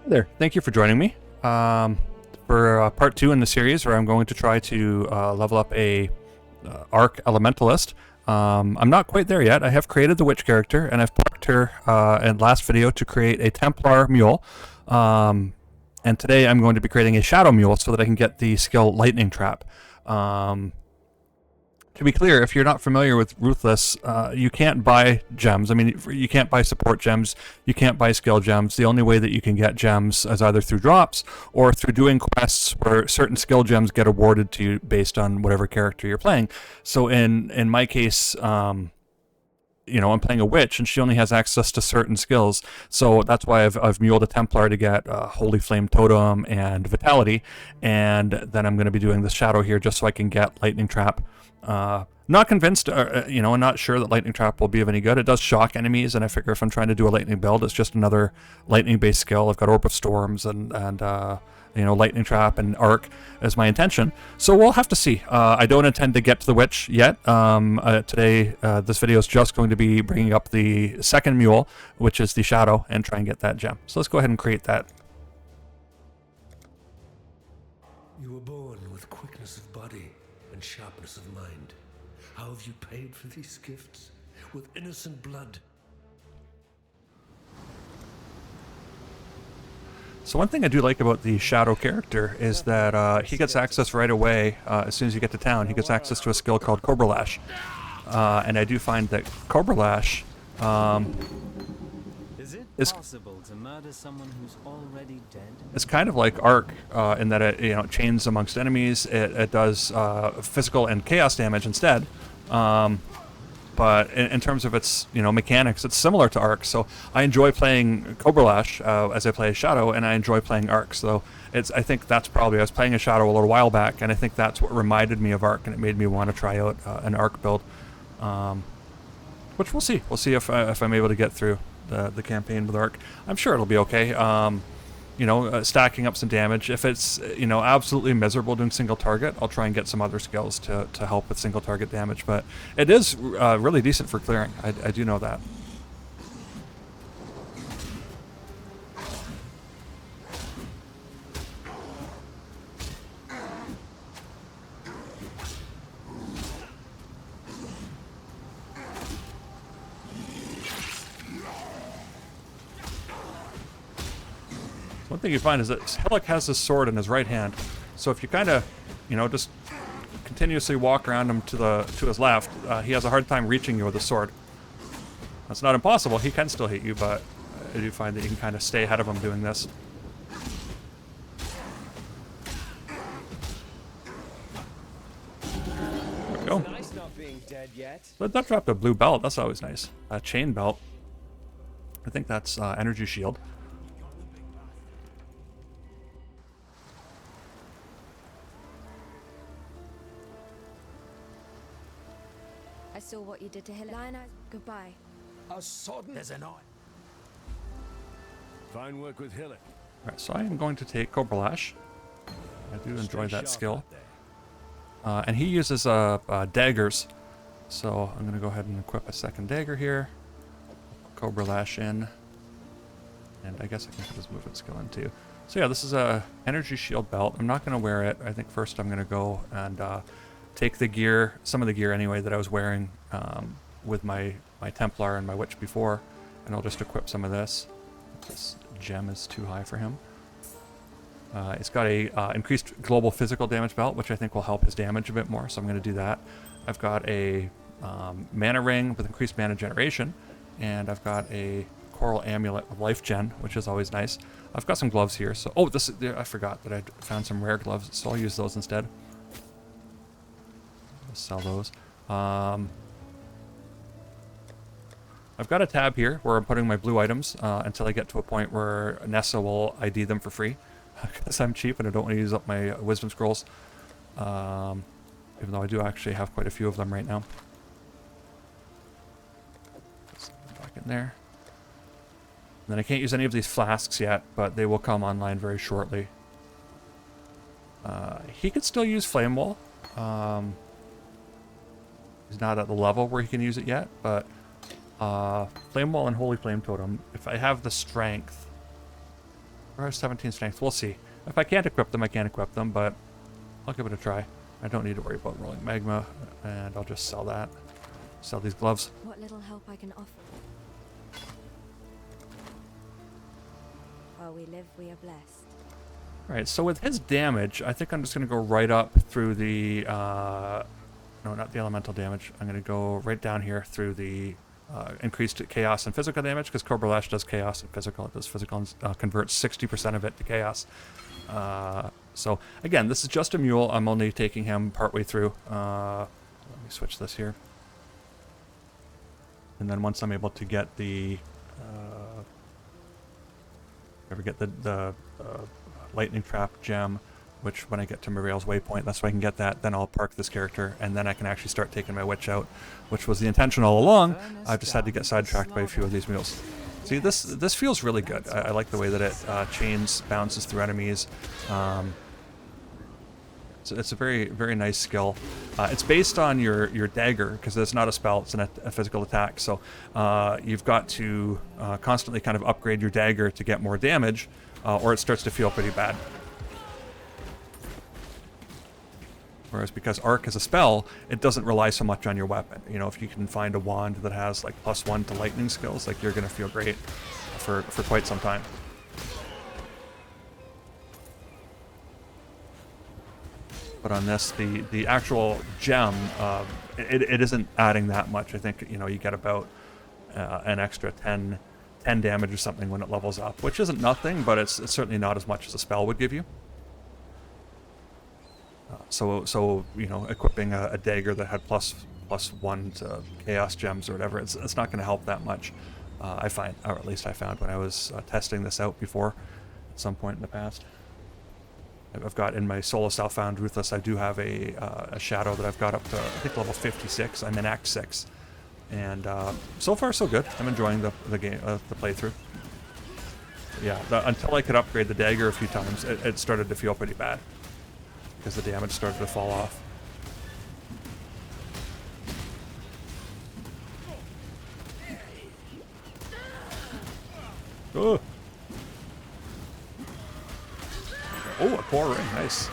There. Thank you for joining me for part 2 in the series, where I'm going to try to level up a Arc Elementalist. I'm not quite there yet. I have created the witch character, and I've parked her in last video to create a Templar mule. And today I'm going to be creating a Shadow mule so that I can get the skill Lightning Trap. To be clear, if you're not familiar with Ruthless, you can't buy gems. I mean, you can't buy support gems, you can't buy skill gems. The only way that you can get gems is either through drops or through doing quests where certain skill gems get awarded to you based on whatever character you're playing. So in my case, you know, I'm playing a witch, and she only has access to certain skills. So that's why I've muled a Templar to get Holy Flame Totem and Vitality, and then I'm going to be doing the Shadow here just so I can get Lightning Trap. Not convinced, you know, I'm not sure that Lightning Trap will be of any good. It does shock enemies, and I figure if I'm trying to do a lightning build, it's just another lightning-based skill. I've got Orb of Storms and you know, Lightning Trap and Arc as my intention. So we'll have to see. I don't intend to get to the Witch yet. Today, this video is just going to be bringing up the second mule, which is the Shadow, and try and get that gem. So let's go ahead and create that. You were born with quickness of body and sharpness of mind. How have you paid for these gifts? With innocent blood. So one thing I do like about the Shadow character is that he gets access right away as soon as you get to town. He gets access to a skill called Cobra Lash. And I do find that Cobra Lash is possible to murder someone who's already dead? It's kind of like Arc in that it, you know, chains amongst enemies. It does physical and chaos damage instead. But in terms of its, you know, mechanics, it's similar to Arc. So I enjoy playing Cobra Lash as I play Shadow, and I enjoy playing Arc. So I think that's probably, I was playing a Shadow a little while back, and I think that's what reminded me of Arc, and it made me want to try out an Arc build, which we'll see. We'll see if I'm able to get through the campaign with Arc. I'm sure it'll be okay. You know, stacking up some damage. If it's, you know, absolutely miserable doing single target, I'll try and get some other skills to help with single target damage. But it is really decent for clearing. I do know that. One thing you find is that Hellick has his sword in his right hand, so if you kind of, you know, just continuously walk around him to his left, he has a hard time reaching you with his sword. That's not impossible. He can still hit you, but I do find that you can kind of stay ahead of him doing this. There we go. Nice not being dead yet. But that dropped a blue belt. That's always nice. A chain belt. I think that's energy shield. I saw what you did to Helena. Goodbye. A sodden. There's an eye. Fine work with Hillock. Alright, so I am going to take Cobra Lash. I do enjoy that skill. And he uses daggers. So I'm going to go ahead and equip a second dagger here. Cobra Lash in. And I guess I can put his movement skill in too. So yeah, this is a energy shield belt. I'm not going to wear it. I think first I'm going to go and take the gear, some of the gear anyway, that I was wearing with my Templar and my Witch before, and I'll just equip some of this. This gem is too high for him. It's got a increased global physical damage belt, which I think will help his damage a bit more, so I'm going to do that. I've got a mana ring with increased mana generation, and I've got a coral amulet with life gen, which is always nice. I've got some gloves here, so I forgot that I found some rare gloves, so I'll use those instead. Sell those. I've got a tab here where I'm putting my blue items until I get to a point where Nessa will ID them for free, because I'm cheap and I don't want to use up my wisdom scrolls, even though I do actually have quite a few of them right now. Back in there. And then I can't use any of these flasks yet, but they will come online very shortly. He could still use Flame Wall. He's not at the level where he can use it yet, but Flame Wall and Holy Flame Totem, if I have the strength, Or 17 strength. We'll see. If I can't equip them, I can't equip them, but I'll give it a try. I don't need to worry about rolling magma, and I'll just sell that. Sell these gloves. What little help I can offer. While we live, we are blessed. Right, so with his damage, I think I'm just going to go right up through the... no, not the elemental damage. I'm going to go right down here through the increased chaos and physical damage, because Cobra Lash does chaos and physical. It does physical and converts 60% of it to chaos. So, again, this is just a mule. I'm only taking him partway through. Let me switch this here. And then once I'm able to get the... lightning trap gem, which when I get to Muriel's waypoint, that's why I can get that, then I'll park this character, and then I can actually start taking my witch out, which was the intention all along. I've just had to get sidetracked by a few of these mules. See, this feels really good. I like the way that it chains, bounces through enemies. It's a very, very nice skill. It's based on your dagger, because it's not a spell, it's a physical attack. So you've got to constantly kind of upgrade your dagger to get more damage, or it starts to feel pretty bad. Whereas because Arc is a spell, it doesn't rely so much on your weapon. You know, if you can find a wand that has like +1 to lightning skills, like you're going to feel great for quite some time. But on this, the actual gem, it isn't adding that much. I think, you know, you get about an extra 10 damage or something when it levels up, which isn't nothing, but it's certainly not as much as a spell would give you. So you know, equipping a dagger that had +1 to chaos gems or whatever, it's not going to help that much. I find, or at least I found when I was testing this out before, at some point in the past. I've got in my solo self-found Ruthless, I do have a shadow that I've got up to, I think, level 56. I'm in Act 6. And so far, so good. I'm enjoying the game, the playthrough. Yeah, until I could upgrade the dagger a few times, it started to feel pretty bad, because the damage started to fall off. Oh, a core ring, nice.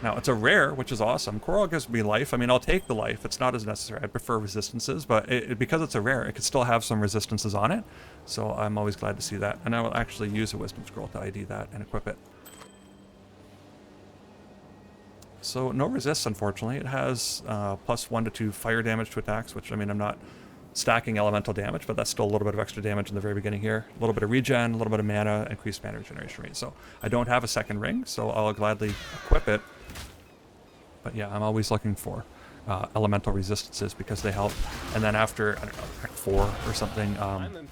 Now, it's a rare, which is awesome. Coral gives me life. I mean, I'll take the life. It's not as necessary. I prefer resistances, but because it's a rare, it could still have some resistances on it. So I'm always glad to see that. And I will actually use a Wisdom Scroll to ID that and equip it. So no resists, unfortunately. It has +1 to 2 fire damage to attacks, which, I mean, I'm not stacking elemental damage, but that's still a little bit of extra damage in the very beginning here. A little bit of regen, a little bit of mana, increased mana regeneration rate. So I don't have a second ring, so I'll gladly equip it. But yeah, I'm always looking for elemental resistances because they help. And then after, I don't know, Act 4 or something,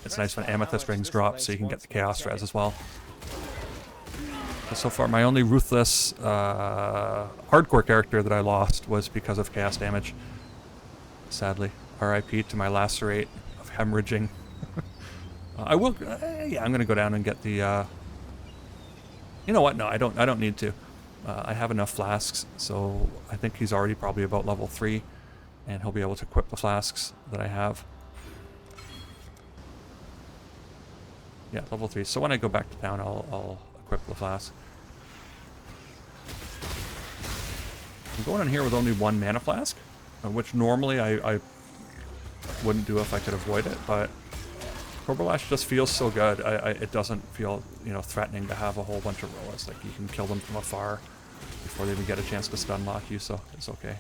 it's nice when amethyst rings drop so you can get the chaos res as well. So far, my only Ruthless hardcore character that I lost was because of chaos damage. Sadly. RIP to my lacerate of hemorrhaging. I will, yeah, I'm gonna go down and get the, you know what, no, I don't need to. I have enough flasks, so I think he's already probably about level 3, and he'll be able to equip the flasks that I have. Yeah, level 3, so when I go back to town, I'll equip the flask. I'm going in here with only 1 mana flask, which normally I wouldn't do if I could avoid it, but Cobra Lash just feels so good. It doesn't feel, you know, threatening to have a whole bunch of rolls. Like, you can kill them from afar before they even get a chance to stun lock you, so it's okay.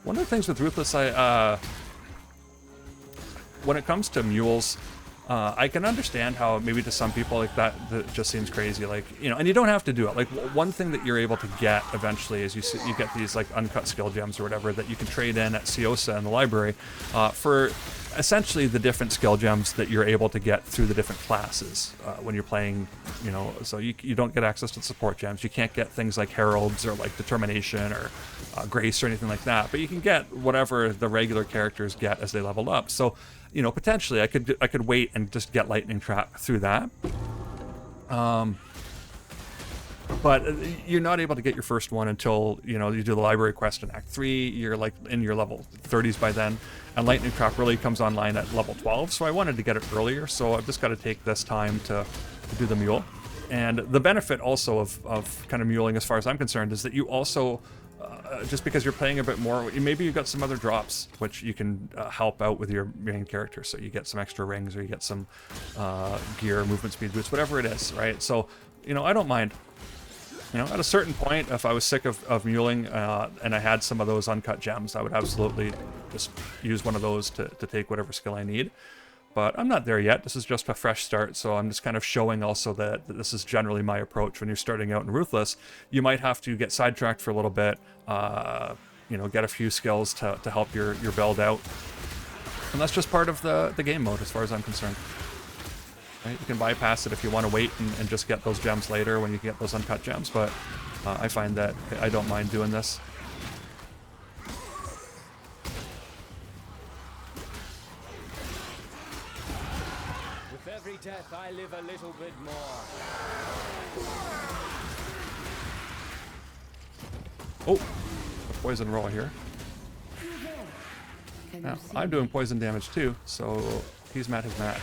One of the things with Ruthless, when it comes to mules, I can understand how maybe to some people like that just seems crazy, like, you know, and you don't have to do it. Like, one thing that you're able to get eventually is you get these like uncut skill gems or whatever that you can trade in at Ciosa in the library for essentially the different skill gems that you're able to get through the different classes when you're playing, you know. So you don't get access to support gems. You can't get things like heralds or like determination or grace or anything like that, but you can get whatever the regular characters get as they level up. So, you know, potentially I could wait and just get lightning trap through that. But But you're not able to get your first one until, you know, you do the library quest in Act 3. You're like in your level 30s by then. And Lightning Trap really comes online at level 12. So I wanted to get it earlier. So I've just got to take this time to do the mule. And the benefit also of kind of muling, as far as I'm concerned, is that you also, just because you're playing a bit more, maybe you've got some other drops which you can help out with your main character. So you get some extra rings, or you get some gear, movement speed boosts, whatever it is, right? So, you know, I don't mind. You know, at a certain point, if I was sick of muling and I had some of those uncut gems, I would absolutely just use one of those to take whatever skill I need. But I'm not there yet. This is just a fresh start, so I'm just kind of showing also that this is generally my approach when you're starting out in Ruthless. You might have to get sidetracked for a little bit, you know, get a few skills to help your build out. And that's just part of the game mode as far as I'm concerned. Right? You can bypass it if you want to wait and just get those gems later when you get those uncut gems, but I find that I don't mind doing this. With every death, I live a little bit more. Oh, a poison roll here. Now, I'm doing poison damage too, so he's met his match.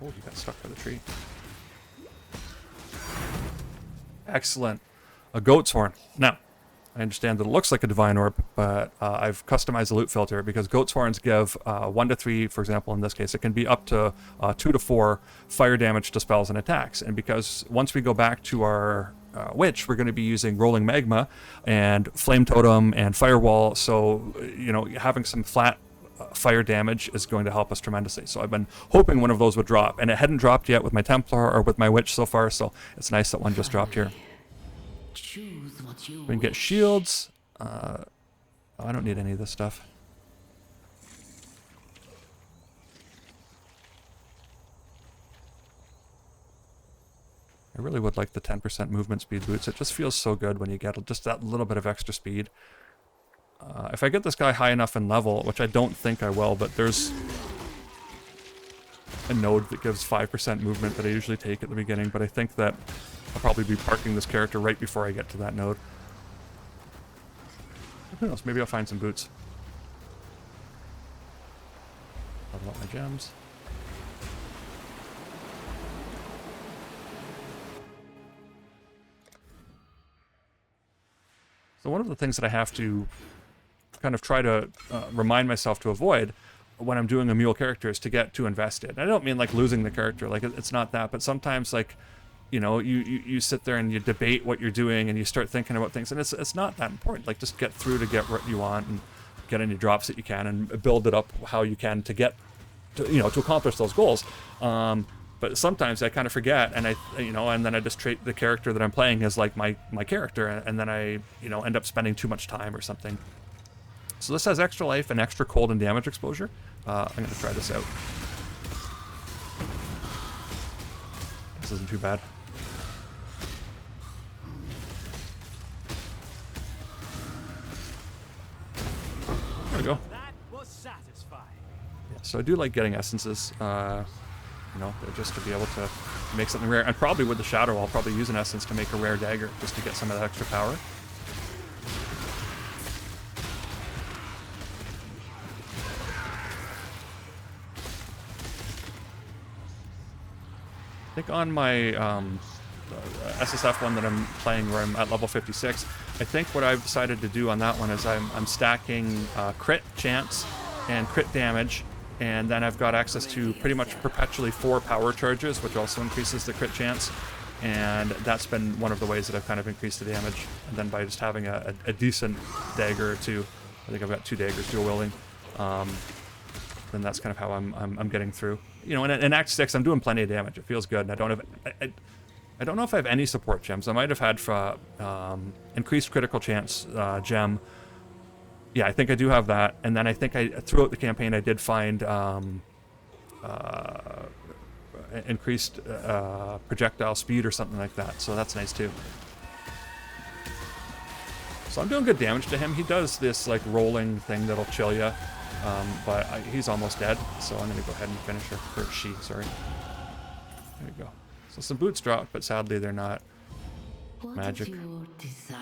Oh, he got stuck by the tree. Excellent. A goat's horn. Now, I understand that it looks like a divine orb, but I've customized the loot filter because goat's horns give 1 to 3, for example, in this case. It can be up to 2 to 4 fire damage to spells and attacks. And because once we go back to our witch, we're going to be using rolling magma and flame totem and firewall. So, you know, having some flat fire damage is going to help us tremendously. So I've been hoping one of those would drop, and it hadn't dropped yet with my Templar or with my Witch so far, so it's nice that one just dropped here. Choose what you We can get shields. Oh, I don't need any of this stuff. I really would like the 10% movement speed boots. It just feels so good when you get just that little bit of extra speed. If I get this guy high enough in level, which I don't think I will, but there's a node that gives 5% movement that I usually take at the beginning, but I think that I'll probably be parking this character right before I get to that node. Who knows, maybe I'll find some boots. Level up my gems. So one of the things that I have to kind of try to remind myself to avoid when I'm doing a mule character is to get too invested. I don't mean like losing the character, like it's not that, but sometimes like, you know, you sit there and you debate what you're doing and you start thinking about things, and it's not that important. Like just get through to get what you want and get any drops that you can and build it up how you can to get to, you know, to accomplish those goals. But sometimes I kind of forget, and and then I just treat the character that I'm playing as like my character, and then I, you know, end up spending too much time or something. So this has extra life and extra cold and damage exposure. I'm going to try this out. This isn't too bad. There we go. That was satisfying. Yeah, so I do like getting essences, you know, just to be able to make something rare. And probably with the Shadow, I'll probably use an essence to make a rare dagger just to get some of that extra power. I think on my SSF one that I'm playing, where I'm at level 56, I think what I've decided to do on that one is I'm stacking crit chance and crit damage, and then I've got access to pretty much perpetually 4 power charges, which also increases the crit chance, and that's been one of the ways that I've kind of increased the damage. And then by just having a decent dagger or 2, I think I've got 2 daggers dual wielding, then that's kind of how I'm getting through. You know, in Act 6, I'm doing plenty of damage. It feels good, and I don't know if I have any support gems. I might have had for increased critical chance gem. Yeah, I think I do have that. And then I think throughout the campaign I did find increased projectile speed or something like that. So that's nice too. So I'm doing good damage to him. He does this like rolling thing that'll chill you. But he's almost dead, so I'm going to go ahead and finish her. Or she, sorry. There we go. So some boots dropped, but sadly they're not What magic. is your desire?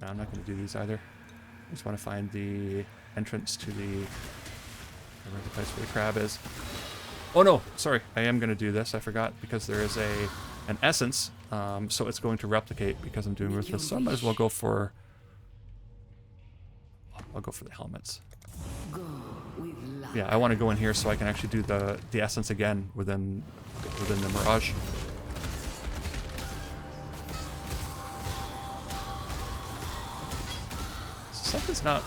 No, I'm not going to do these either. I just want to find the entrance to the place where the crab is. Oh no, sorry, I am going to do this. I forgot because there is an essence, so it's going to replicate because I'm doing Ruthless. So I might as well go for. I'll go for the helmets. Go with light. Yeah, I want to go in here so I can actually do the essence again within the Mirage. Something's not.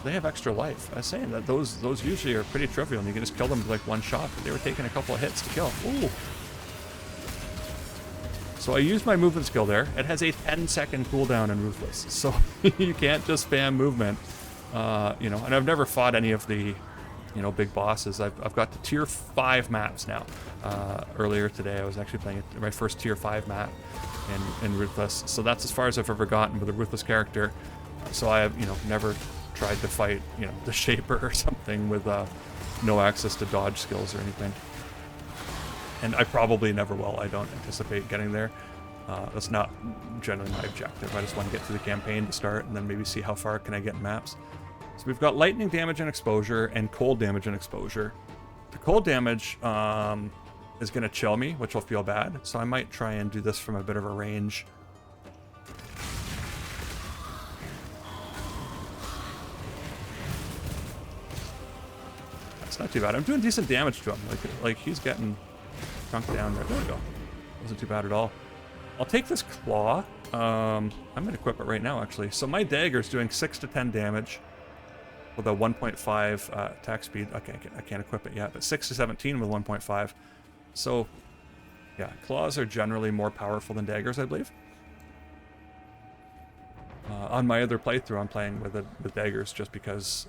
They have extra life. I was saying that those usually are pretty trivial and you can just kill them with like one shot, but they were taking a couple of hits to kill. Ooh. So I used my movement skill there. It has a 10-second cooldown in Ruthless, so you can't just spam movement. You know, and I've never fought any of the, you know, big bosses. I've got the tier 5 maps now. Earlier today I was actually playing my first tier 5 map in Ruthless, so that's as far as I've ever gotten with a Ruthless character. So I have, you know, never tried to fight, you know, the Shaper or something with no access to dodge skills or anything. And I probably never will. I don't anticipate getting there. That's not generally my objective. I just want to get through the campaign to start and then maybe see how far can I get in maps. So we've got lightning damage and exposure and cold damage and exposure. The cold damage is going to chill me, which will feel bad. So I might try and do this from a bit of a range. That's not too bad. I'm doing decent damage to him. Like he's getting drunk down there. There we go. Wasn't too bad at all. I'll take this claw. I'm going to equip it right now, actually. So my dagger is doing 6 to 10 damage with a 1.5 attack speed. Okay, I can't equip it yet, but 6 to 17 with 1.5. So, yeah, claws are generally more powerful than daggers, I believe. On my other playthrough, I'm playing with daggers just because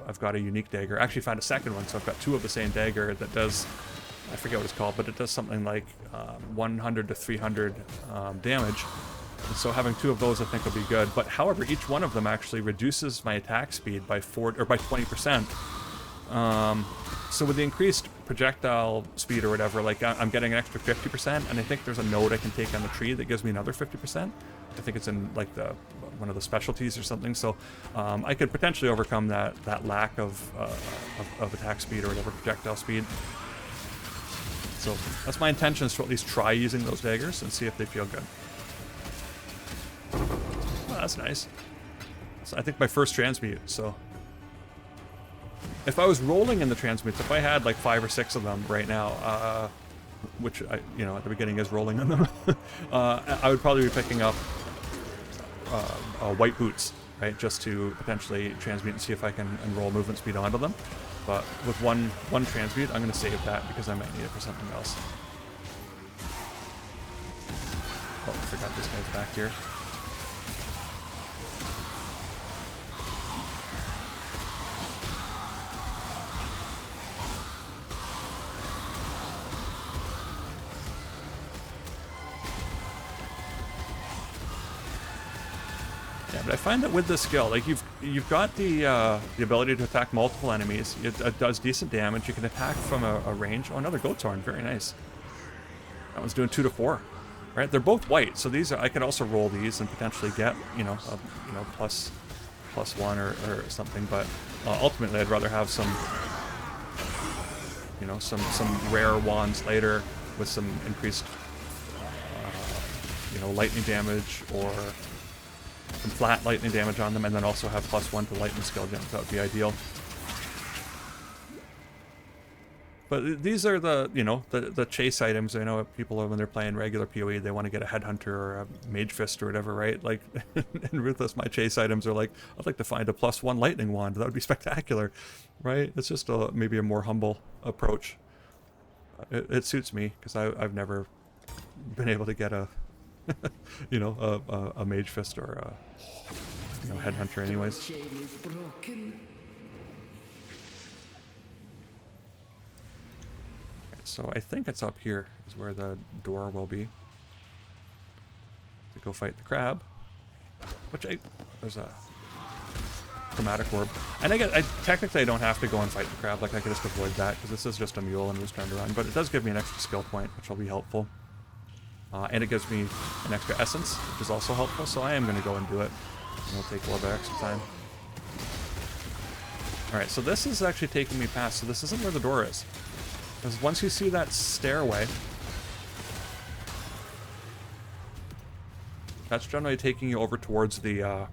I've got a unique dagger. I actually found a second one, so I've got 2 of the same dagger that does, I forget what it's called, but it does something like 100 to 300 damage. And so having 2 of those I think will be good. But however, each one of them actually reduces my attack speed by 20%. So with the increased projectile speed or whatever, like I'm getting an extra 50%, and I think there's a node I can take on the tree that gives me another 50%. I think it's in like one of the specialties or something. So I could potentially overcome that lack of attack speed or whatever, projectile speed. So that's my intention, is to at least try using those daggers and see if they feel good. Oh, that's nice. So I think my first transmute, so if I was rolling in the transmutes, if I had like 5 or 6 of them right now, which I, you know, at the beginning is rolling on them, I would probably be picking up white boots, right, just to potentially transmute and see if I can enroll movement speed onto them. But with one transmute, I'm going to save that because I might need it for something else. Oh, I forgot this guy's back here. Yeah, but I find that with this skill, like you've got the ability to attack multiple enemies. It does decent damage. You can attack from a range. Oh, another goat's horn, very nice. That one's doing 2 to 4, right? They're both white, so these are, I could also roll these and potentially get plus 1 or something. But ultimately, I'd rather have some rare wands later with some increased lightning damage or some flat lightning damage on them, and then also have +1 to lightning skill gems. That would be ideal. But these are the chase items. I know people, when they're playing regular PoE, they want to get a headhunter or a mage fist or whatever, right? Like in Ruthless, my chase items are like, I'd like to find a +1 lightning wand. That would be spectacular, right? It's just maybe a more humble approach. It suits me because I've never been able to get a a mage fist or a headhunter anyways. Chain is broken. So I think it's up here is where the door will be to go fight the crab, which there's chromatic orb. And I technically I don't have to go and fight the crab, like I could just avoid that, because this is just a mule and I'm just trying to run. But it does give me an extra skill point, which will be helpful. And it gives me an extra essence, which is also helpful, so I am going to go and do it. And it'll take a little bit extra time. Alright, so this is actually taking me past, so this isn't where the door is. Because once you see that stairway, that's generally taking you over towards the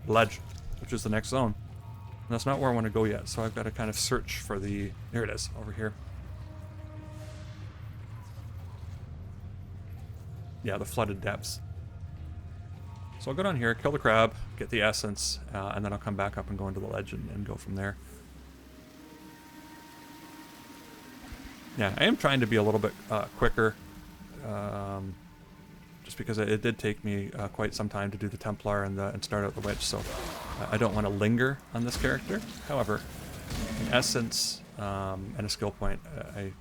ledge, which is the next zone. And that's not where I want to go yet, so I've got to kind of search for the... Here it is, over here. Yeah, the flooded depths. So I'll go down here, kill the crab, get the essence, and then I'll come back up and go into the ledge and go from there. Yeah, I am trying to be a little bit quicker, just because it did take me quite some time to do the Templar and start out the witch, so I don't want to linger on this character. However, an essence and a skill point, I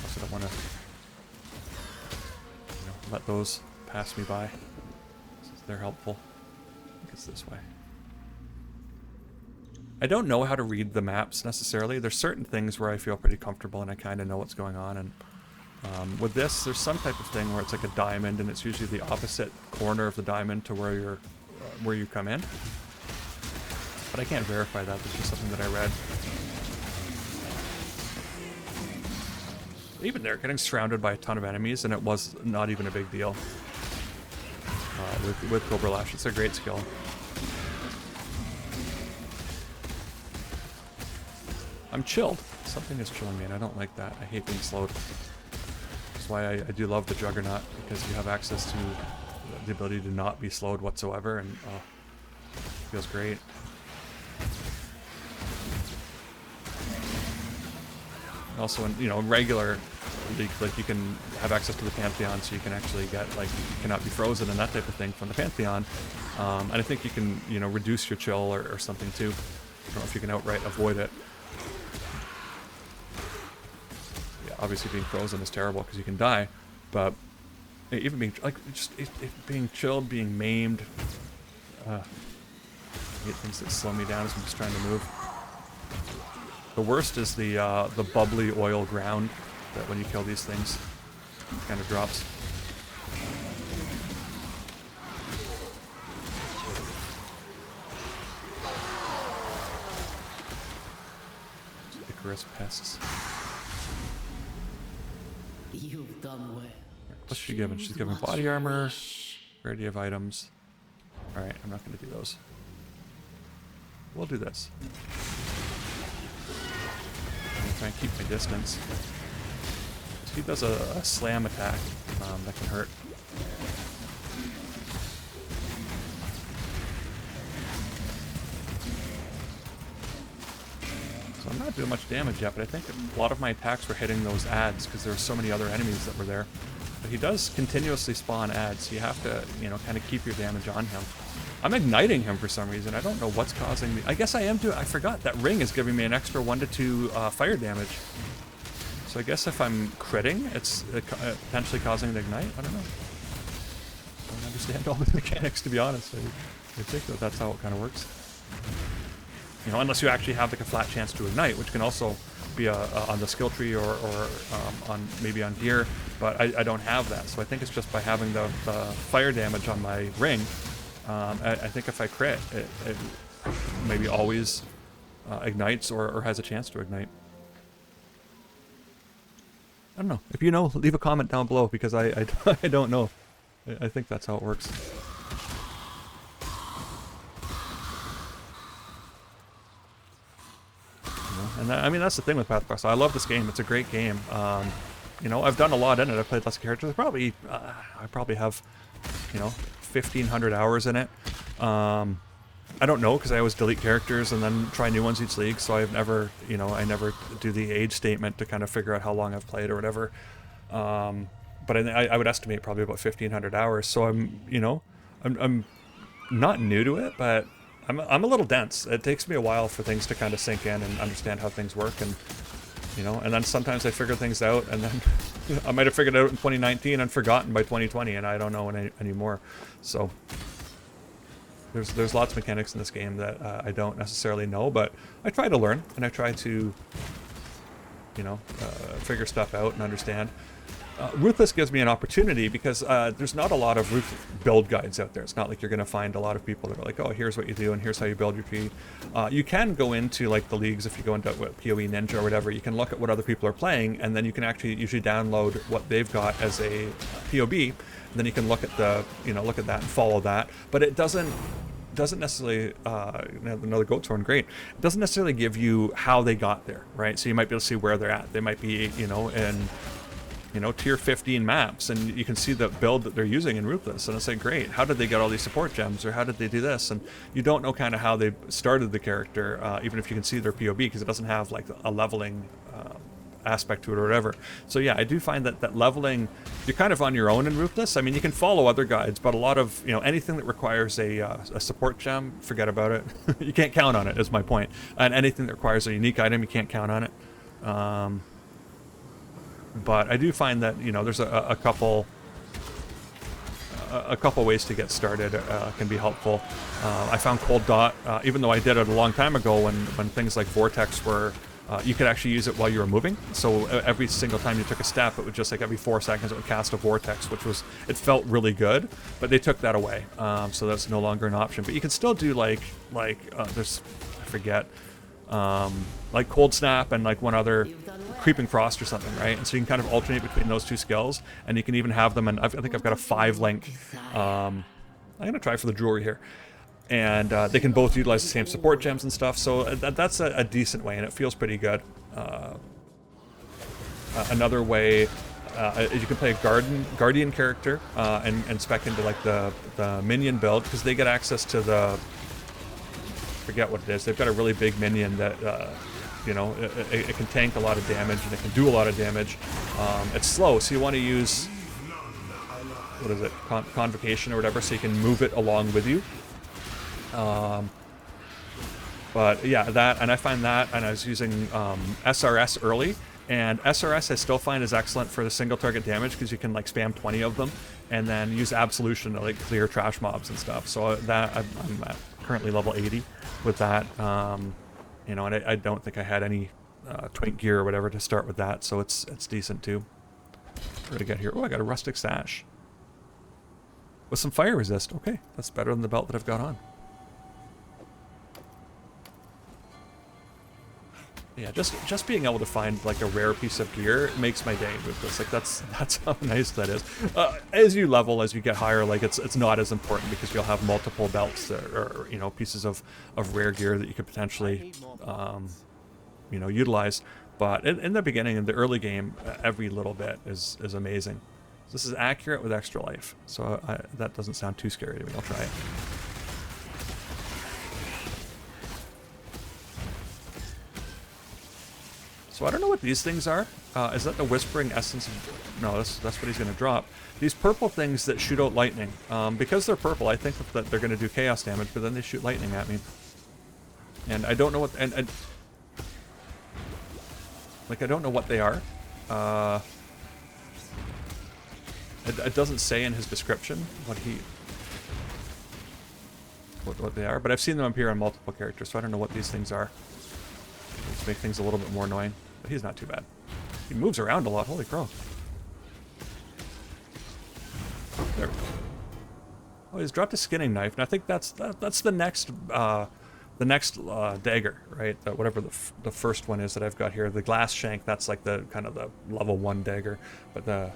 also don't want to let those pass me by, since they're helpful. I think it's this way. I don't know how to read the maps necessarily. There's certain things where I feel pretty comfortable and I kind of know what's going on, and with this, there's some type of thing where it's like a diamond, and it's usually the opposite corner of the diamond to where you're where you come in. But I can't verify that. It's just something that I read. Even there, getting surrounded by a ton of enemies, and it was not even a big deal. With Cobra Lash, it's a great skill. I'm chilled. Something is chilling me, and I don't like that. I hate being slowed. That's why I do love the Juggernaut, because you have access to the ability to not be slowed whatsoever, and it feels great. Also, in regular League, like, you can have access to the Pantheon, so you can actually get, like, you cannot be frozen and that type of thing from the Pantheon. And I think you can, reduce your chill or something too. I don't know if you can outright avoid it. Yeah, obviously being frozen is terrible because you can die, but even being, like, just being chilled, being maimed, I hate things that slow me down as I'm just trying to move. The worst is the bubbly oil ground that when you kill these things, it kind of drops. Icarus pests. You've done well. What's she giving? She's giving body armor, variety of items. Alright, I'm not going to do those. We'll do this. I'm gonna try and keep my distance. He does a slam attack that can hurt. So I'm not doing much damage yet, but I think a lot of my attacks were hitting those ads because there were so many other enemies that were there. But he does continuously spawn ads, so you have to, kind of keep your damage on him. I'm igniting him for some reason. I don't know what's causing me. I guess I am doing. I forgot that ring is giving me an extra 1 to 2 fire damage. So I guess if I'm critting, it's potentially causing an ignite. I don't know. I don't understand all the mechanics, to be honest. I think that's how it kind of works. Unless you actually have like a flat chance to ignite, which can also be on the skill tree or on maybe on gear, but I don't have that. So I think it's just by having the fire damage on my ring. I think if I crit, it maybe always ignites or has a chance to ignite. I don't know. If you know, leave a comment down below, because I don't know. I think that's how it works. And I mean, that's the thing with Path of Exile. I love this game. It's a great game. I've done a lot in it. I've played lots of characters. I probably have, 1,500 hours in it. I don't know, because I always delete characters and then try new ones each league, so I've never, I never do the age statement to kind of figure out how long I've played or whatever. But I would estimate probably about 1,500 hours, so I'm not new to it, but I'm a little dense. It takes me a while for things to kind of sink in and understand how things work, and and then sometimes I figure things out, and then I might have figured it out in 2019 and forgotten by 2020, and I don't know anymore. So there's lots of mechanics in this game that I don't necessarily know, but I try to learn and I try to, you know, figure stuff out and understand. Ruthless gives me an opportunity because there's not a lot of build guides out there. It's not like you're going to find a lot of people that are like, oh, here's what you do and here's how you build your tree. You can go into like the leagues if you go into PoE Ninja or whatever. You can look at what other people are playing, and then you can actually usually download what they've got as a POB. And then you can look at the, you know, look at that and follow that. But it doesn't necessarily, another goat's horn, great. It doesn't necessarily give you how they got there, right? So you might be able to see where they're at. They might be, you know, in, you know, tier 15 maps, and you can see the build that they're using in Ruthless, and it's like, great, how did they get all these support gems, or how did they do this? And you don't know kind of how they started the character, even if you can see their POB, because it doesn't have like a leveling aspect to it or whatever. So yeah, I do find that leveling, you're kind of on your own in Ruthless. I mean, you can follow other guides, but a lot of, you know, anything that requires a support gem, forget about it. You can't count on it, is my point. And anything that requires a unique item, you can't count on it. But I do find that, you know, there's a couple ways to get started can be helpful. I found Cold Dot, even though I did it a long time ago when things like Vortex were, you could actually use it while you were moving. So every single time you took a step, it would just like every 4 seconds it would cast a Vortex, which was, it felt really good, but they took that away. So that's no longer an option. But you can still do like there's, I forget, like Cold Snap and like one other, Creeping Frost or something, right? And so you can kind of alternate between those two skills, and you can even have them, and I think I've got a 5-link. I'm gonna try for the jewelry here, and they can both utilize the same support gems and stuff, so that's a decent way, and it feels pretty good. Another way is you can play a guardian character and spec into like the minion build, because they get access to the, forget what it is, they've got a really big minion that you know, it can tank a lot of damage, and it can do a lot of damage. It's slow, so you want to use, what is it, Convocation or whatever, so you can move it along with you. But yeah, that, and I find that, and I was using SRS early, and SRS I still find is excellent for the single target damage, because you can like spam 20 of them, and then use Absolution to like clear trash mobs and stuff. So that, I'm at currently level 80 with that. You know, and I don't think I had any twink gear or whatever to start with that, so it's decent too. What did I get here? Oh, I got a rustic sash with some fire resist. Okay, that's better than the belt that I've got on. Yeah, just being able to find like a rare piece of gear makes my day with this. Like that's how nice that is. As you level, as you get higher, like it's not as important, because you'll have multiple belts or you know, pieces of rare gear that you could potentially you know, utilize. But in the beginning, in the early game, every little bit is amazing. This is accurate with extra life, so that doesn't sound too scary to me. I'll try it. So I don't know what these things are. Is that the Whispering Essence? No, that's what he's going to drop. These purple things that shoot out lightning. Because they're purple, I think that they're going to do chaos damage, but then they shoot lightning at me. And I don't know what... And like, I don't know what they are. It doesn't say in his description what they are, but I've seen them appear on multiple characters, so I don't know what these things are. Let's make things a little bit more annoying. But he's not too bad. He moves around a lot. Holy crow. There we go. Oh, he's dropped a skinning knife, and I think that's the next dagger, right? Whatever the first one is that I've got here. The glass shank, that's like the kind of the level 1 dagger, but the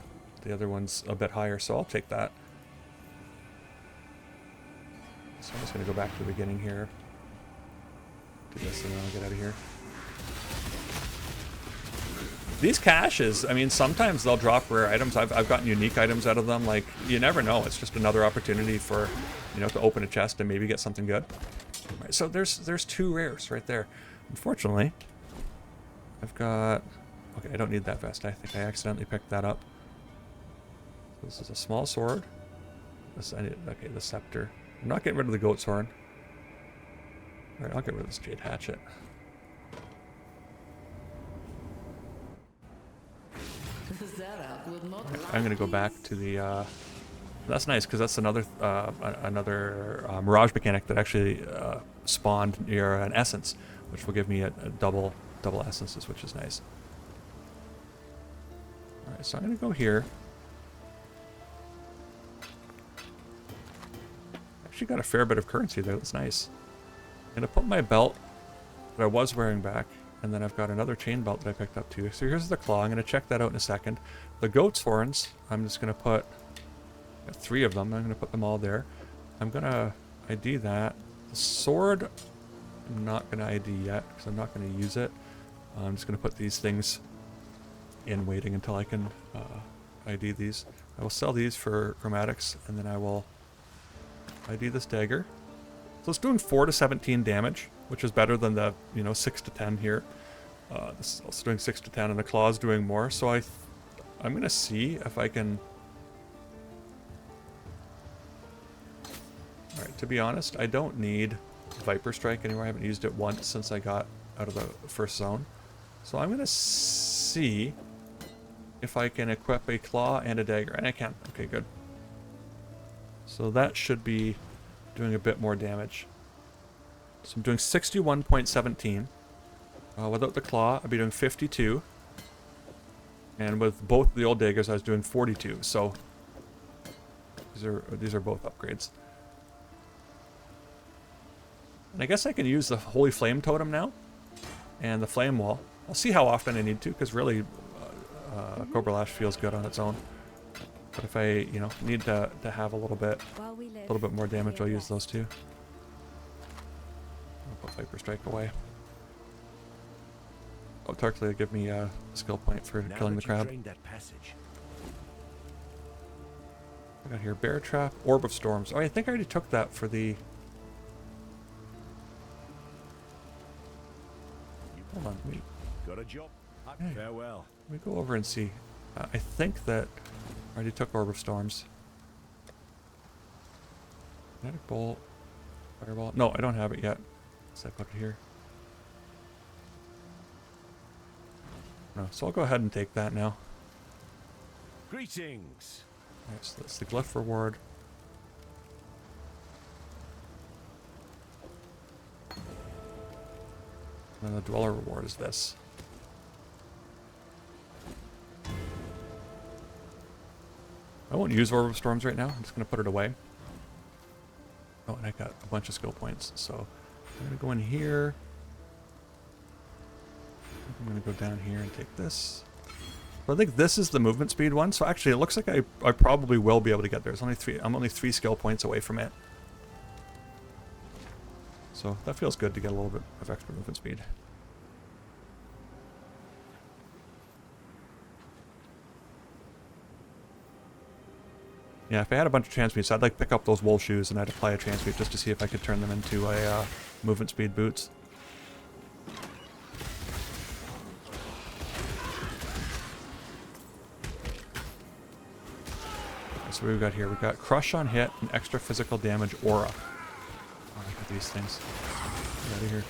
other one's a bit higher, so I'll take that. So I'm just going to go back to the beginning here. Do this and then I'll get out of here. These caches, I mean, sometimes they'll drop rare items. I've gotten unique items out of them. Like, you never know. It's just another opportunity for, you know, to open a chest and maybe get something good. Right, so there's 2 rares right there. Unfortunately, I've got... Okay, I don't need that vest. I think I accidentally picked that up. This is a small sword. Okay, the scepter. I'm not getting rid of the goat's horn. Alright, I'll get rid of this jade hatchet. I'm gonna go back to the That's nice because that's another Mirage mechanic that actually spawned near an essence, which will give me a double essences, which is nice. All right, so I'm gonna go here. Actually, got a fair bit of currency there. That's nice. I'm gonna put my belt that I was wearing back, and then I've got another chain belt that I picked up too. So here's the claw. I'm gonna check that out in a second. The goat's horns. I'm just gonna put. Got 3 of them. I'm going to put them all there. I'm going to ID that. The sword, I'm not going to ID yet because I'm not going to use it. I'm just going to put these things in waiting until I can ID these. I will sell these for chromatics, and then I will ID this dagger. So it's doing 4 to 17 damage, which is better than the 6 to 10 here. This is also doing 6 to 10, and the claw is doing more. So I'm going to see if I can. Alright, to be honest, I don't need Viper Strike anymore. I haven't used it once since I got out of the first zone. So I'm going to see if I can equip a claw and a dagger. And I can. Okay, good. So that should be doing a bit more damage. So I'm doing 61.17. Without the claw, I'd be doing 52. And with both the old daggers, I was doing 42. So these are both upgrades. And I guess I can use the Holy Flame Totem now, and the Flame Wall. I'll see how often I need to, because really, Cobra Lash feels good on its own. But if I, need to have a little bit more damage, I'll use those two. I'll put Viper Strike away. Oh, Tarkly will give me a skill point for killing the crab. I got here Bear Trap, Orb of Storms. Oh, I think I already took that for the. Hold on, Got a job. Hey, Farewell. let me go over and see. I think that I already took Orb of Storms. Kinetic Bolt, Fireball. No, I don't have it yet. So I put it here. No, so I'll go ahead and take that now. Greetings. Alright, so that's the Glyph reward. And the Dweller reward is this. I won't use Orb of Storms right now. I'm just going to put it away. Oh, and I got a bunch of skill points. So I'm going to go in here. I'm going to go down here and take this. So I think this is the movement speed one. So actually, it looks like I probably will be able to get there. It's only 3. I'm only 3 skill points away from it. So that feels good to get a little bit of extra movement speed. Yeah, if I had a bunch of transmutes, I'd like pick up those wool shoes and I'd apply a transmute just to see if I could turn them into a movement speed boots. So what we've got here, we've got Crush on Hit and Extra Physical Damage Aura. Oh, look at these things. Get out of here.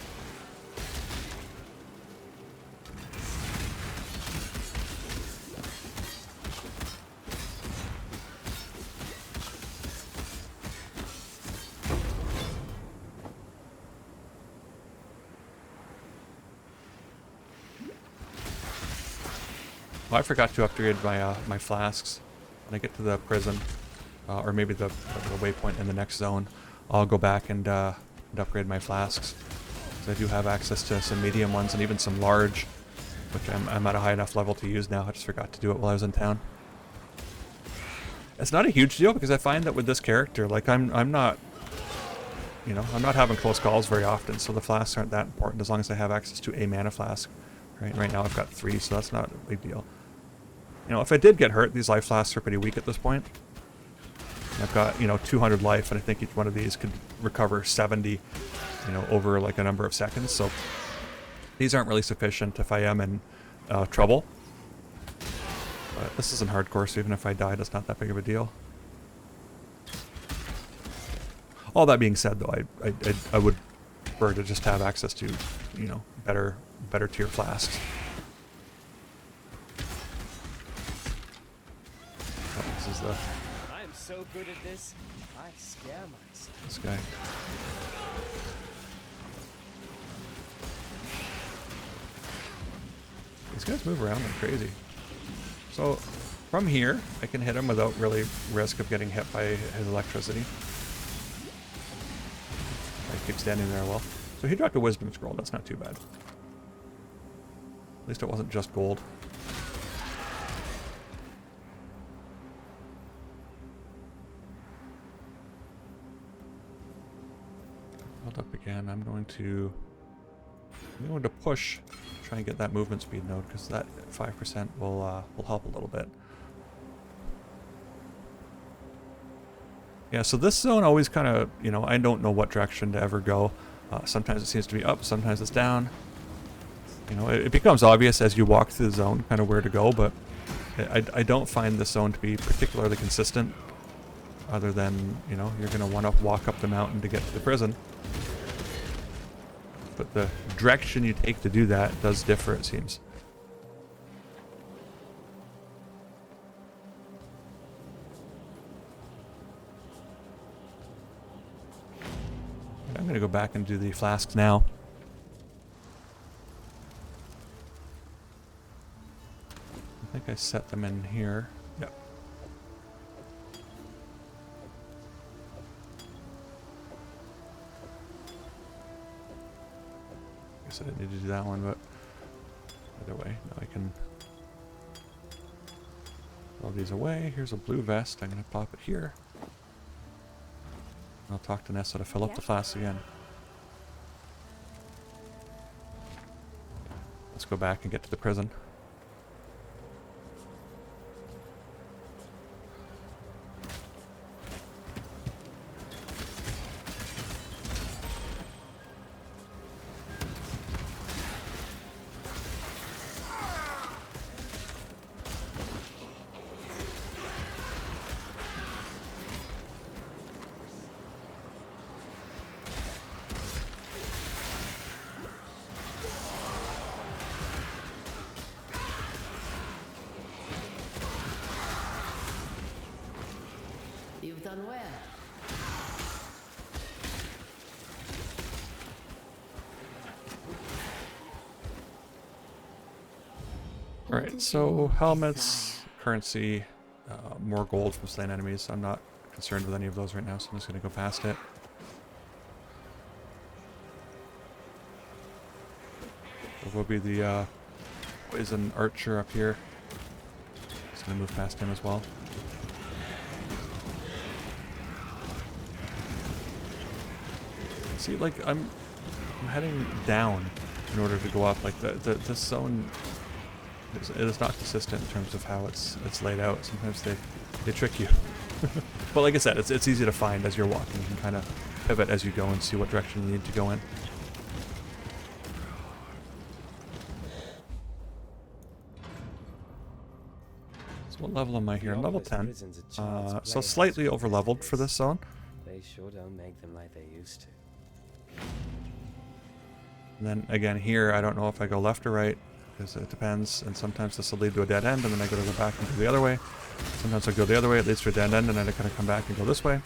Oh, I forgot to upgrade my my flasks. When I get to the prison, or maybe the waypoint in the next zone, I'll go back and upgrade my flasks. So I do have access to some medium ones and even some large, which I'm at a high enough level to use now. I just forgot to do it while I was in town. It's not a huge deal because I find that with this character, like I'm not, I'm not having close calls very often, so the flasks aren't that important as long as I have access to a mana flask. Right now I've got 3, so that's not a big deal. If I did get hurt, these life flasks are pretty weak at this point. I've got, 200 life, and I think each one of these could recover 70, over like a number of seconds. So these aren't really sufficient if I am in trouble. But this isn't hardcore, so even if I died, it's not that big of a deal. All that being said, though, I would prefer to just have access to, better tier flasks. so good at this, I scare myself. This guy. These guys move around like crazy. So from here, I can hit him without really risk of getting hit by his electricity. I keep standing there well. So he dropped a wisdom scroll. That's not too bad. At least it wasn't just gold. Hold up again. I'm going to push, try and get that movement speed node, because that 5% will help a little bit. Yeah, so this zone always kind of, you know, I don't know what direction to ever go. Sometimes it seems to be up, sometimes it's down. You know, it becomes obvious as you walk through the zone kind of where to go, but I don't find this zone to be particularly consistent, other than, you know, you're going to want to walk up the mountain to get to the prison. But the direction you take to do that does differ, it seems. I'm going to go back and do the flasks now. I think I set them in here. Yep. Guess I didn't need to do that one, but either way, now I can throw these away. Here's a blue vest. I'm going to pop it here. I'll talk to Nessa to fill up the flasks again. Let's go back and get to the prison. You've done well. Alright, so helmets, currency, more gold from slain enemies. I'm not concerned with any of those right now, so I'm just going to go past it. There will be the poison archer up here. Just going to move past him as well. See, like, I'm heading down in order to go up. Like, this zone it is not consistent in terms of how it's laid out. Sometimes they trick you. But like I said, it's easy to find as you're walking. You can kind of pivot as you go and see what direction you need to go in. So what level am I here? I'm level 10. So slightly over leveled for this zone. They sure don't make them like they used to. And then again here, I don't know if I go left or right, because it depends, and sometimes this will lead to a dead end, and then I gotta go back and go the other way. Sometimes I go the other way, it leads to a dead end, and then I gotta come back and go this way.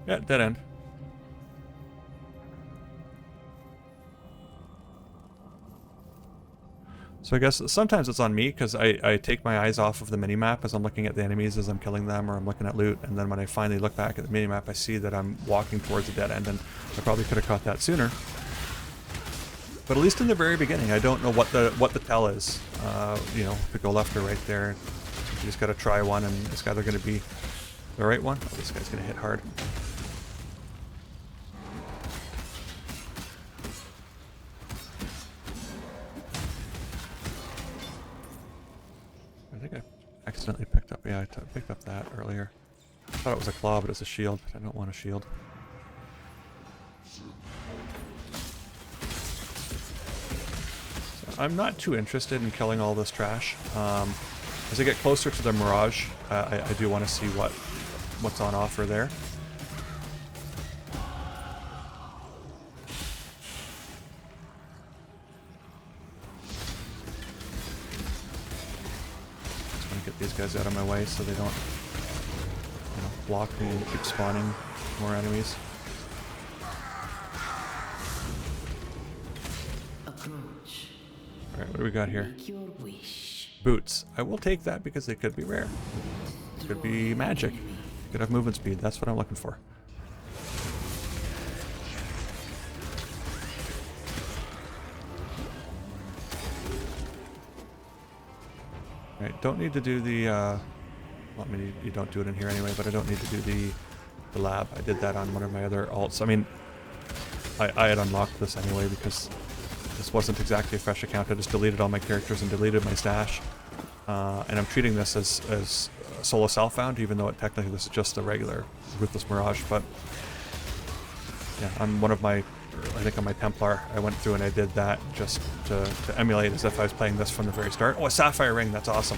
Yeah, dead end. So I guess sometimes it's on me, because I take my eyes off of the minimap as I'm looking at the enemies as I'm killing them, or I'm looking at loot, and then when I finally look back at the minimap, I see that I'm walking towards a dead end, and I probably could have caught that sooner. But at least in the very beginning, I don't know what the tell is. You know, to go left or right there. You just gotta try one, and it's either gonna be the right one. Oh, this guy's gonna hit hard. I think I accidentally picked up, yeah, I picked up that earlier. I thought it was a claw, but it's a shield. I don't want a shield. So I'm not too interested in killing all this trash. As I get closer to the Mirage, I do want to see what what's on offer there. Just want to get these guys out of my way so they don't, block me and keep spawning more enemies. Approach. Alright, what do we got here? Make your wish. Boots. I will take that because they could be rare. Could be magic. Could have movement speed. That's what I'm looking for. Alright, don't need to do the, well, I mean, you don't do it in here anyway, but I don't need to do the lab. I did that on one of my other alts. I mean, I had unlocked this anyway because this wasn't exactly a fresh account. I just deleted all my characters and deleted my stash. And I'm treating this as solo self-found, even though technically this is just a regular Ruthless Mirage. But yeah, on one of my, I think on my Templar, I went through and I did that just to emulate as if I was playing this from the very start. Oh, a Sapphire Ring, that's awesome.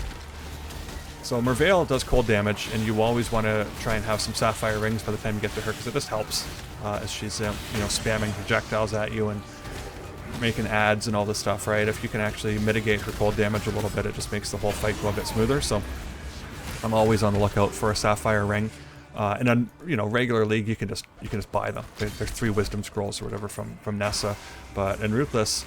So Merveil does cold damage, and you always want to try and have some Sapphire Rings by the time you get to her, because it just helps as she's spamming projectiles at you and making ads and all this stuff, right? If you can actually mitigate her cold damage a little bit, it just makes the whole fight go a bit smoother. So I'm always on the lookout for a Sapphire Ring. And then, regular League, you can just buy them. They're 3 Wisdom Scrolls or whatever from Nessa. But in Ruthless,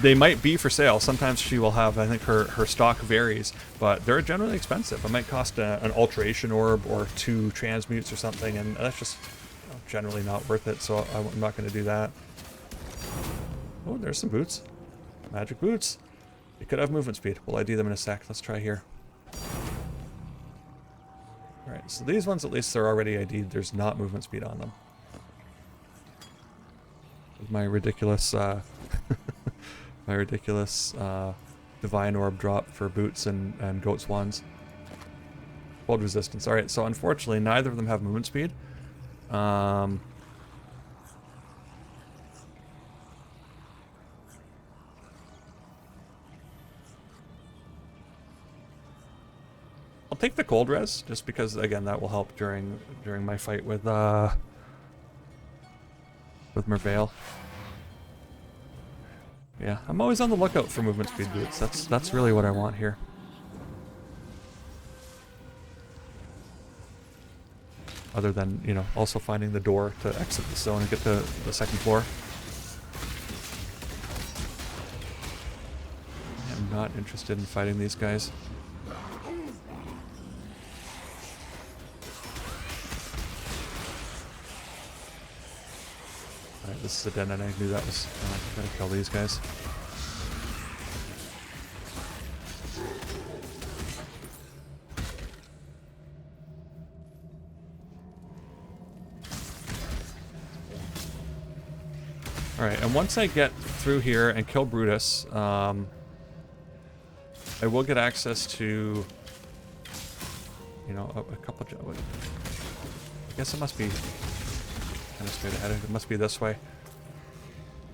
they might be for sale. Sometimes she will have, I think her stock varies, but they're generally expensive. It might cost an Alteration Orb or 2 Transmutes or something, and that's just generally not worth it, so I'm not going to do that. Oh, there's some boots. Magic boots. You could have movement speed. We'll ID them in a sec. Let's try here. Alright, so these ones, at least they're already ID'd. There's not movement speed on them. With my ridiculous, Divine Orb drop for boots and Goat's Wands. Cold resistance. Alright, so unfortunately, neither of them have movement speed. I'll take the cold res, just because again that will help during my fight with Merveil. Yeah, I'm always on the lookout for movement speed boots. That's really what I want here. Other than, also finding the door to exit the zone and get to the second floor. I'm not interested in fighting these guys. Alright, this is a dead end. I knew that was... I'm gonna kill these guys. Alright, and once I get through here and kill Brutus, I will get access to, a couple of... I guess it must be kind of straight ahead. It must be this way.